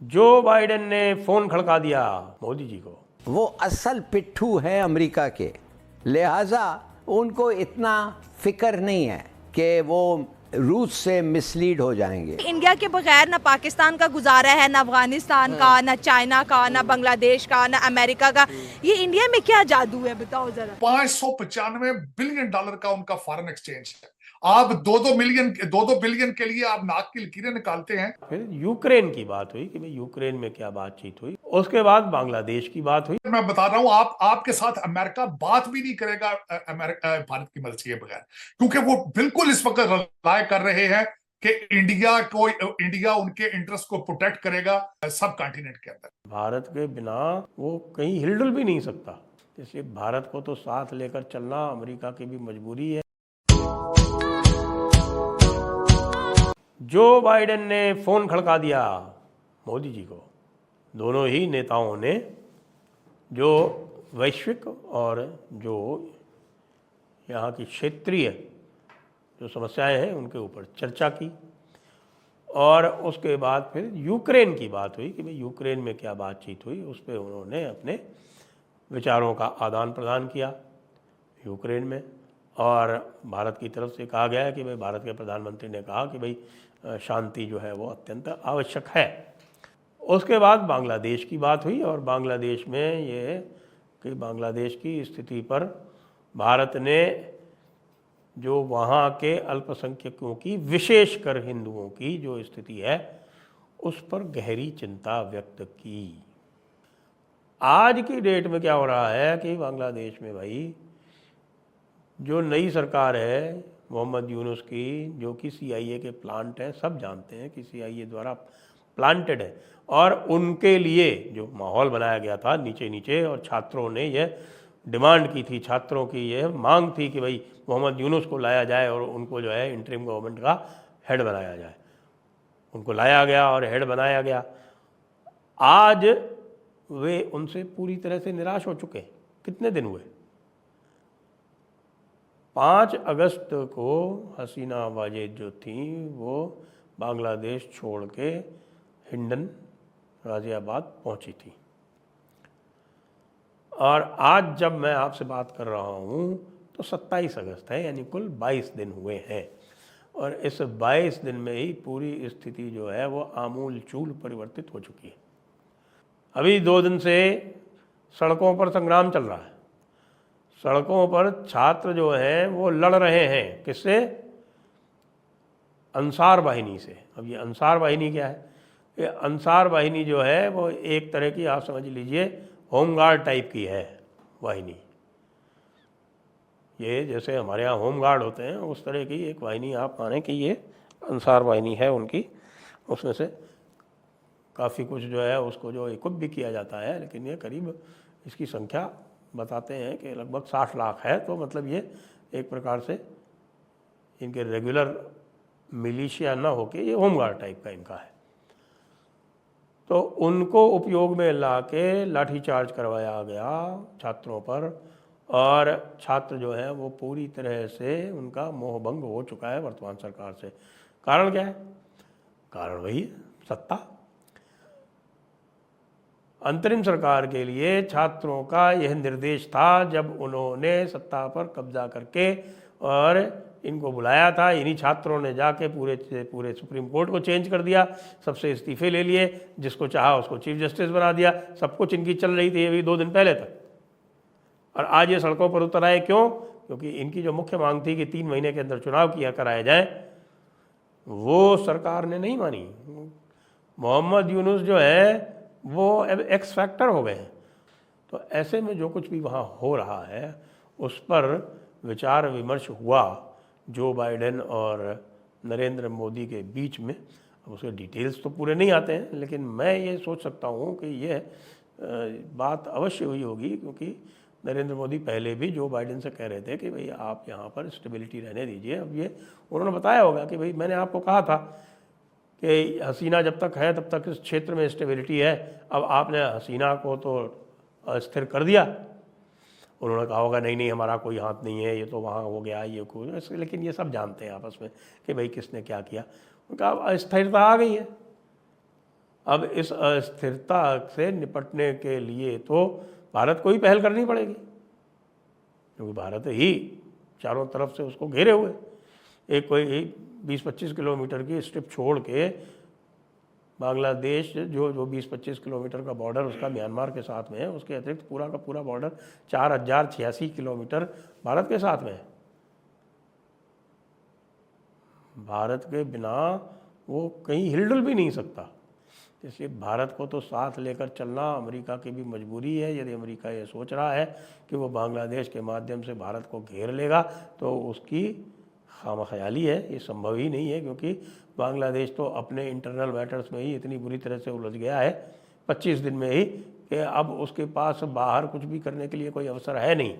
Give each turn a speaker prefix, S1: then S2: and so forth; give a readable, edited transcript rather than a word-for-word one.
S1: Joe Biden ने phone खड़का दिया मोदी जी को।
S2: वो असल पिट्ठू है अमेरिका के, लिहाजा उनको इतना फिक्र नहीं है कि वो रूस से मिसलीड हो जाएंगे।
S3: इंडिया के बगैर ना पाकिस्तान का गुजारा है, ना अफगानिस्तान का, ना चाइना का, ना बांग्लादेश का, ना अमेरिका का। ये इंडिया में क्या जादू है बताओ जरा।
S4: $595 बिलियन का उनका फॉरेन एक्सचेंज है। आप दो बिलियन के लिए आप नाक की लकीरें निकालते हैं।
S1: फिर यूक्रेन की बात हुई कि भाई यूक्रेन में क्या बातचीत हुई। उसके बाद बांग्लादेश की बात हुई।
S4: मैं बता रहा हूं, आपके साथ अमेरिका बात भी नहीं करेगा भारत की मदद के बगैर, क्योंकि वो बिल्कुल इस वक्त रिलाय कर रहे हैं कि इंडिया उनके इंटरेस्ट को प्रोटेक्ट करेगा सब कॉन्टिनेंट के अंदर।
S1: भारत के बिना वो कहीं हिलडुल भी नहीं सकता, इसलिए भारत को तो साथ लेकर चलना अमेरिका की भी मजबूरी है। जो बाइडेन ने फोन खड़का दिया मोदी जी को। दोनों ही नेताओं ने जो वैश्विक और जो यहाँ की क्षेत्रीय जो समस्याएं हैं उनके ऊपर चर्चा की, और उसके बाद फिर यूक्रेन की बात हुई कि भाई यूक्रेन में क्या बातचीत हुई। उस पर उन्होंने अपने विचारों का आदान प्रदान किया यूक्रेन में। और भारत की तरफ से कहा गया है कि भाई भारत के प्रधानमंत्री ने कहा कि भाई शांति जो है वो अत्यंत आवश्यक है। उसके बाद बांग्लादेश की बात हुई, और बांग्लादेश में ये कि बांग्लादेश की स्थिति पर भारत ने जो वहाँ के अल्पसंख्यकों की, विशेषकर हिंदुओं की जो स्थिति है उस पर गहरी चिंता व्यक्त की। आज की डेट में क्या हो रहा है कि बांग्लादेश में भाई जो नई सरकार है मोहम्मद यूनुस की, जो कि CIA के प्लांट हैं, सब जानते हैं कि CIA द्वारा प्लांटेड है, और उनके लिए जो माहौल बनाया गया था नीचे नीचे, और छात्रों ने यह डिमांड की थी, छात्रों की यह मांग थी कि भाई मोहम्मद यूनुस को लाया जाए और उनको जो है इंटरिम गवर्नमेंट का हेड बनाया जाए। उनको लाया गया और हेड बनाया गया। आज वे उनसे पूरी तरह से निराश हो चुके हैं। कितने दिन हुए? 5 अगस्त को हसीना वाजेद जो थी वो बांग्लादेश छोड़ के हिंडन गाजियाबाद पहुंची थी, और आज जब मैं आपसे बात कर रहा हूं तो 27 अगस्त है, यानी कुल 22 दिन हुए हैं। और इस 22 दिन में ही पूरी स्थिति जो है वो आमूल चूल परिवर्तित हो चुकी है। अभी 2 दिन से सड़कों पर संग्राम चल रहा है। सड़कों पर छात्र जो हैं वो लड़ रहे हैं, किससे? अंसार वाहिनी से। अब ये अंसार वाहिनी क्या है? ये अंसार वाहिनी जो है वो एक तरह की, आप समझ लीजिए, होमगार्ड टाइप की है वाहिनी। ये जैसे हमारे यहाँ होमगार्ड होते हैं उस तरह की एक वाहिनी आप माने कि ये अंसार वाहिनी है उनकी। उसमें से काफ़ी कुछ जो है उसको जो इक्विप भी किया जाता है, लेकिन ये करीब इसकी संख्या बताते हैं कि लगभग 60 लाख है। तो मतलब ये एक प्रकार से इनके रेगुलर मिलिशिया ना होके ये होमगार्ड टाइप का इनका है। तो उनको उपयोग में ला के लाठीचार्ज करवाया गया छात्रों पर, और छात्र जो है वो पूरी तरह से उनका मोहभंग हो चुका है वर्तमान सरकार से। कारण क्या है? कारण वही है, सत्ता। अंतरिम सरकार के लिए छात्रों का यह निर्देश था जब उन्होंने सत्ता पर कब्जा करके और इनको बुलाया था। इन्हीं छात्रों ने जाके पूरे सुप्रीम कोर्ट को चेंज कर दिया, सबसे इस्तीफे ले लिए, जिसको चाहा उसको चीफ जस्टिस बना दिया। सब कुछ इनकी चल रही थी अभी 2 दिन पहले तक, और आज ये सड़कों पर उतर आए। क्यों? क्योंकि इनकी जो मुख्य मांग थी कि 3 महीने के अंदर चुनाव कराया जाए, वो सरकार ने नहीं मानी। मोहम्मद यूनुस जो है वो अब एक्स फैक्टर हो गए हैं। तो ऐसे में जो कुछ भी वहाँ हो रहा है उस पर विचार विमर्श हुआ जो बाइडेन और नरेंद्र मोदी के बीच में। अब उसके डिटेल्स तो पूरे नहीं आते हैं, लेकिन मैं ये सोच सकता हूँ कि यह बात अवश्य हुई होगी, क्योंकि नरेंद्र मोदी पहले भी जो बाइडेन से कह रहे थे कि भाई आप यहाँ पर स्टेबिलिटी रहने दीजिए। अब ये उन्होंने बताया होगा कि भाई मैंने आपको कहा था कि हसीना जब तक है तब तक इस क्षेत्र में स्टेबिलिटी है, अब आपने हसीना को तो अस्थिर कर दिया। उन्होंने कहा होगा नहीं हमारा कोई हाथ नहीं है, ये तो वहाँ हो गया, ये कोई, लेकिन ये सब जानते हैं आपस में कि भाई किसने क्या किया। उनका अस्थिरता आ गई है। अब इस अस्थिरता से निपटने के लिए तो भारत को ही पहल करनी पड़ेगी, क्योंकि भारत ही चारों तरफ से उसको घेरे हुए, एक कोई 20-25 किलोमीटर की स्ट्रिप छोड़ के बांग्लादेश जो 20-25 किलोमीटर का बॉर्डर उसका म्यांमार के साथ में है, उसके अतिरिक्त पूरा का पूरा बॉर्डर 4086 किलोमीटर भारत के साथ में है। भारत के बिना वो कहीं हिलडुल भी नहीं सकता, इसलिए भारत को तो साथ लेकर चलना अमेरिका की भी मजबूरी है। यदि अमेरिका ये सोच रहा है कि वो बांग्लादेश के माध्यम से भारत को घेर लेगा तो उसकी खामख्याली है, ये संभव ही नहीं है, क्योंकि बांग्लादेश तो अपने इंटरनल मैटर्स में ही इतनी बुरी तरह से उलझ गया है 25 दिन में ही कि अब उसके पास बाहर कुछ भी करने के लिए कोई अवसर है नहीं।